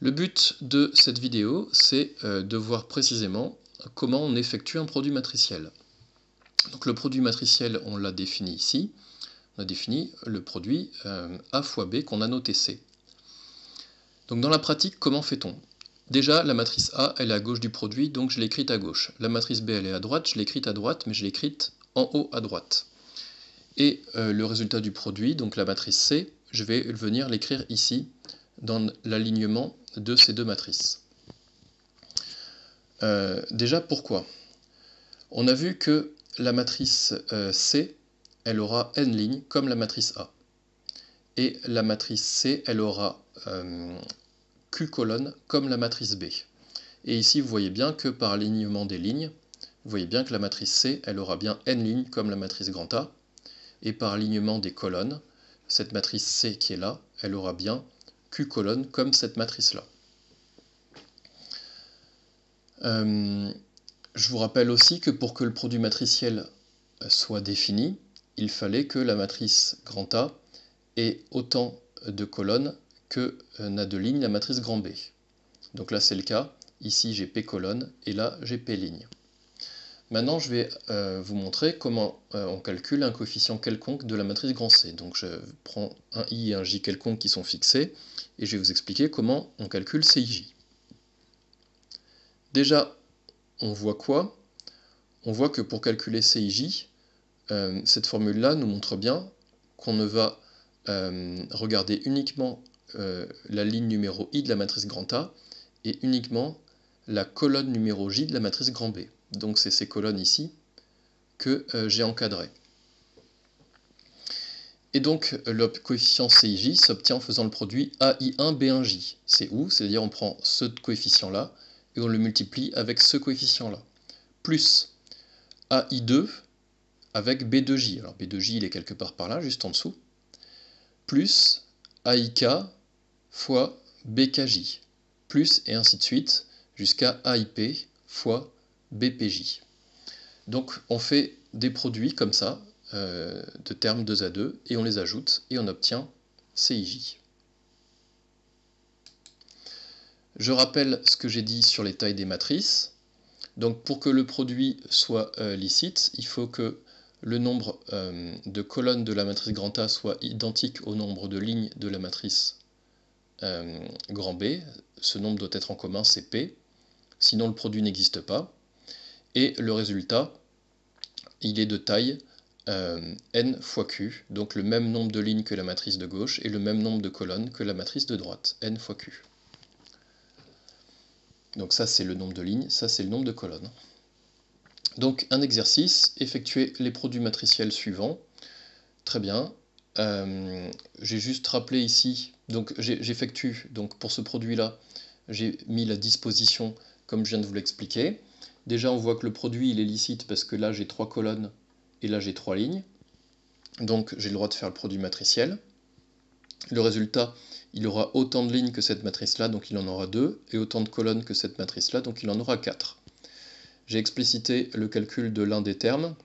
Le but de cette vidéo, c'est de voir précisément comment on effectue un produit matriciel. Donc le produit matriciel, on l'a défini ici. On a défini le produit A fois B qu'on a noté C. Donc dans la pratique, comment fait-on? Déjà, la matrice A, elle est à gauche du produit, donc je l'ai écrite à gauche. La matrice B, elle est à droite, je l'ai écrite à droite, mais je l'ai écrite en haut à droite. Et le résultat du produit, donc la matrice C, je vais venir l'écrire ici, dans l'alignement de ces deux matrices. Déjà, pourquoi? On a vu que la matrice C, elle aura n lignes, comme la matrice A. Et la matrice C, elle aura Q colonnes, comme la matrice B. Et ici, vous voyez bien que par alignement des lignes, vous voyez bien que la matrice C, elle aura bien n lignes, comme la matrice grand A. Et par alignement des colonnes, cette matrice C qui est là, elle aura bien Q colonnes, comme cette matrice-là. Je vous rappelle aussi que pour que le produit matriciel soit défini, il fallait que la matrice grand A ait autant de colonnes que n'a de lignes la matrice grand B. Donc là c'est le cas, ici j'ai P colonnes et là j'ai P lignes. Maintenant je vais vous montrer comment on calcule un coefficient quelconque de la matrice grand C. Donc je prends un I et un J quelconques qui sont fixés et je vais vous expliquer comment on calcule CIJ. Déjà, on voit quoi? On voit que pour calculer CIJ, cette formule-là nous montre bien qu'on ne va regarder uniquement la ligne numéro I de la matrice grand A et uniquement la colonne numéro J de la matrice grand B. Donc c'est ces colonnes ici que j'ai encadrées. Et donc le coefficient CIJ s'obtient en faisant le produit AI1B1J. C'est où? C'est-à-dire on prend ce coefficient-là et on le multiplie avec ce coefficient-là. Plus AI2 avec B2J. Alors B2J il est quelque part par là, juste en dessous. Plus AIK fois BKJ. Plus et ainsi de suite jusqu'à AIP fois BPJ. Donc on fait des produits comme ça, de termes 2 à 2, et on les ajoute et on obtient CIJ. Je rappelle ce que j'ai dit sur les tailles des matrices. Donc pour que le produit soit licite, il faut que le nombre de colonnes de la matrice grand A soit identique au nombre de lignes de la matrice grand B. Ce nombre doit être en commun, c'est P. Sinon le produit n'existe pas. Et le résultat, il est de taille n fois q, donc le même nombre de lignes que la matrice de gauche et le même nombre de colonnes que la matrice de droite, n fois q. Donc ça c'est le nombre de lignes, ça c'est le nombre de colonnes. Donc un exercice, effectuer les produits matriciels suivants. Très bien. J'ai juste rappelé ici, donc j'effectue, donc pour ce produit-là, j'ai mis la disposition comme je viens de vous l'expliquer. Déjà on voit que le produit il est licite parce que là j'ai 3 colonnes et là j'ai 3 lignes. Donc j'ai le droit de faire le produit matriciel. Le résultat, il aura autant de lignes que cette matrice-là, donc il en aura 2, et autant de colonnes que cette matrice-là, donc il en aura 4. J'ai explicité le calcul de l'un des termes,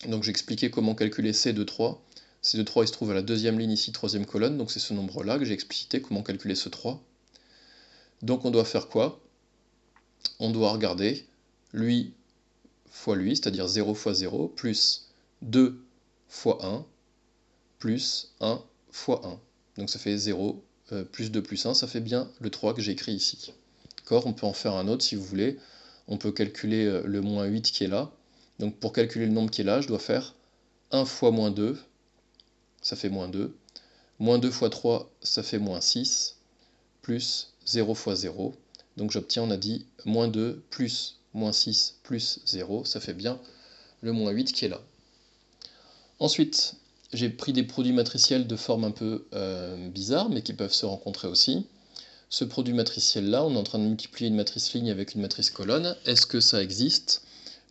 donc j'ai expliqué comment calculer C de 3. C de 3 il se trouve à la deuxième ligne ici, troisième colonne, donc c'est ce nombre-là que j'ai explicité comment calculer ce 3. Donc on doit faire quoi? On doit regarder lui fois lui, c'est-à-dire 0 fois 0, plus 2 fois 1, plus 1 fois 1. Donc ça fait 0, plus 2 plus 1, ça fait bien le 3 que j'ai écrit ici. D'accord? On peut en faire un autre si vous voulez. On peut calculer le moins 8 qui est là. Donc pour calculer le nombre qui est là, je dois faire 1 fois moins 2, ça fait moins 2. Moins 2 fois 3, ça fait moins 6, plus 0 fois 0. Donc j'obtiens, on a dit, moins 2 plus moins 6 plus 0, ça fait bien le moins 8 qui est là. Ensuite, j'ai pris des produits matriciels de forme un peu bizarre, mais qui peuvent se rencontrer aussi. Ce produit matriciel-là, on est en train de multiplier une matrice ligne avec une matrice colonne. Est-ce que ça existe?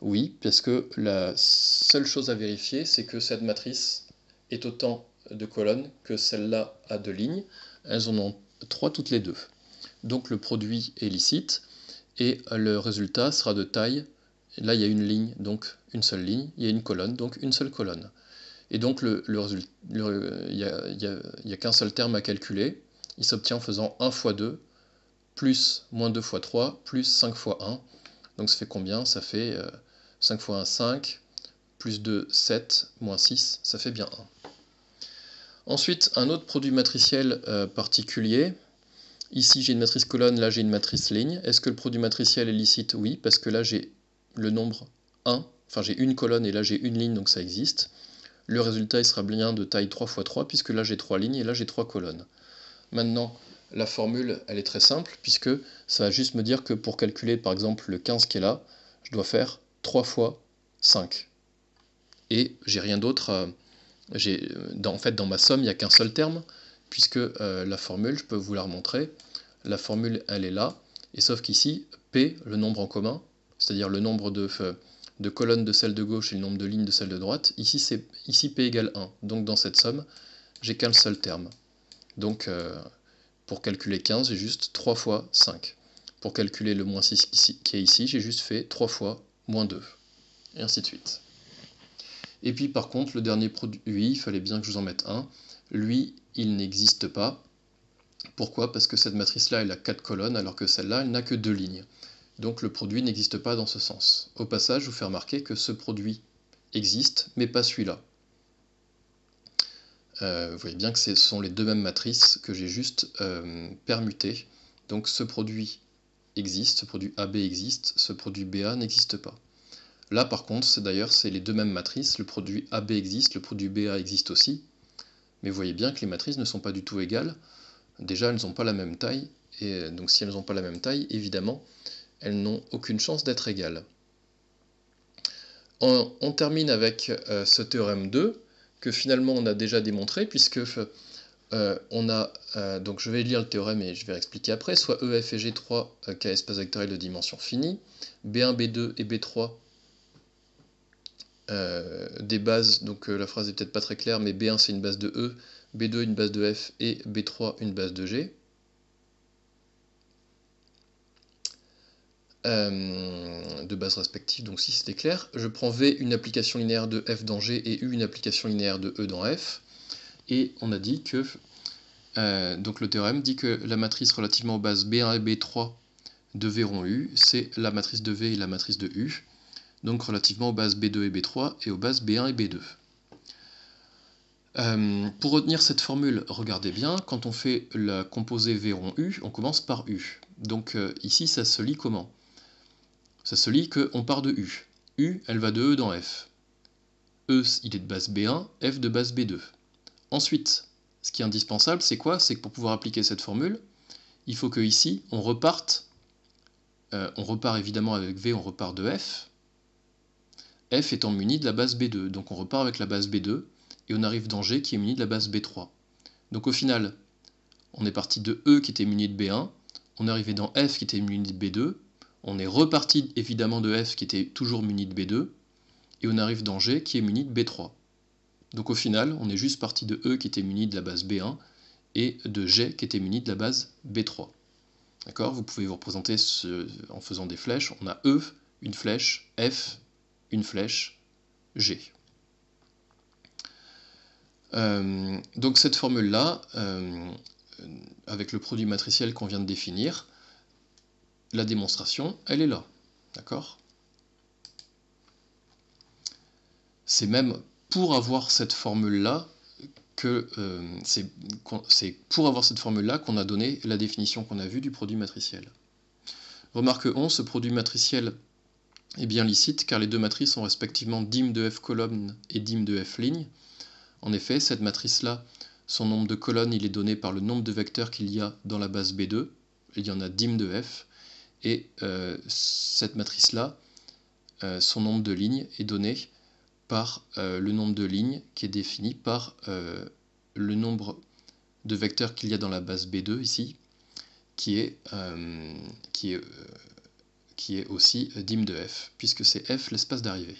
Oui, parce que la seule chose à vérifier, c'est que cette matrice est autant de colonnes que celle-là a de lignes. Elles en ont 3 toutes les deux. Donc le produit est licite, et le résultat sera de taille. Là, il y a une ligne, donc une seule ligne. Il y a une colonne, donc une seule colonne. Et donc il n'y a qu'un seul terme à calculer. Il s'obtient en faisant 1 fois 2 plus moins 2 fois 3, plus 5 fois 1. Donc ça fait combien? Ça fait 5 fois 1, 5, plus 2, 7, moins 6, ça fait bien 1. Ensuite, un autre produit matriciel particulier. Ici, j'ai une matrice colonne, là j'ai une matrice ligne. Est-ce que le produit matriciel est licite? Oui, parce que là j'ai le nombre 1, enfin j'ai une colonne et là j'ai une ligne, donc ça existe. Le résultat il sera bien de taille 3 fois 3, puisque là j'ai 3 lignes et là j'ai 3 colonnes. Maintenant, la formule, elle est très simple, puisque ça va juste me dire que pour calculer par exemple le 15 qui est là, je dois faire 3 fois 5. Et j'ai rien d'autre. En fait, dans ma somme, il n'y a qu'un seul terme, puisque la formule, je peux vous la remontrer. La formule, elle est là, et sauf qu'ici, P, le nombre en commun, c'est-à-dire le nombre de colonnes de celle de gauche et le nombre de lignes de celle de droite, ici P égale 1. Donc dans cette somme, j'ai qu'un seul terme. Donc pour calculer 15, j'ai juste 3 fois 5. Pour calculer le moins 6 qui est ici, j'ai juste fait 3 fois moins 2. Et ainsi de suite. Et puis par contre, le dernier produit, il fallait bien que je vous en mette un. Lui, il n'existe pas. Pourquoi? Parce que cette matrice-là, elle a 4 colonnes, alors que celle-là, elle n'a que 2 lignes. Donc le produit n'existe pas dans ce sens. Au passage, je vous fais remarquer que ce produit existe, mais pas celui-là. Vous voyez bien que ce sont les deux mêmes matrices que j'ai juste permutées. Donc ce produit existe, ce produit AB existe, ce produit BA n'existe pas. Là par contre, c'est les deux mêmes matrices, le produit AB existe, le produit BA existe aussi, mais vous voyez bien que les matrices ne sont pas du tout égales. Déjà, elles n'ont pas la même taille, et donc si elles n'ont pas la même taille, évidemment, elles n'ont aucune chance d'être égales. On termine avec ce théorème 2, que finalement on a déjà démontré, puisque donc je vais lire le théorème et je vais l'expliquer après, soit E, F et G3 K espace vectoriel de dimension finie, B1, B2 et B3 des bases, donc la phrase est peut-être pas très claire, mais B1 c'est une base de E, B2 une base de F et B3 une base de G. De bases respectives, donc si c'était clair. Je prends V une application linéaire de F dans G et U une application linéaire de E dans F. Et on a dit que, donc le théorème dit que la matrice relativement aux bases B1 et B3 de V rond U, c'est la matrice de V et la matrice de U. Donc relativement aux bases B2 et B3 et aux bases B1 et B2. Pour retenir cette formule, regardez bien, quand on fait la composée V rond U, on commence par U. Donc ici, ça se lit comment? Ça se lit qu'on part de U. U, elle va de E dans F. E, il est de base B1, F de base B2. Ensuite, ce qui est indispensable, c'est quoi? C'est que pour pouvoir appliquer cette formule, il faut que ici, on repart évidemment avec V, on repart de F. F étant muni de la base B2, donc on repart avec la base B2, et on arrive dans G qui est muni de la base B3. Donc au final, on est parti de E qui était muni de B1, on est arrivé dans F qui était muni de B2, on est reparti évidemment de F qui était toujours muni de B2, et on arrive dans G qui est muni de B3. Donc au final, on est juste parti de E qui était muni de la base B1, et de G qui était muni de la base B3. D'accord? Vous pouvez vous représenter en faisant des flèches. On a E, une flèche, F, une flèche, G. Donc cette formule-là, avec le produit matriciel qu'on vient de définir, la démonstration, elle est là. D'accord? C'est même pour avoir cette formule-là c'est pour avoir cette formule-là qu'on a donné la définition qu'on a vue du produit matriciel. Remarque 11, ce produit matriciel est bien licite car les deux matrices sont respectivement dim de F colonne et dim de F ligne. En effet, cette matrice-là, son nombre de colonnes, il est donné par le nombre de vecteurs qu'il y a dans la base B2. Il y en a dim de F. Et cette matrice-là, son nombre de lignes est donné par le nombre de lignes qui est défini par le nombre de vecteurs qu'il y a dans la base B2 ici, qui est aussi dim de F, puisque c'est F l'espace d'arrivée.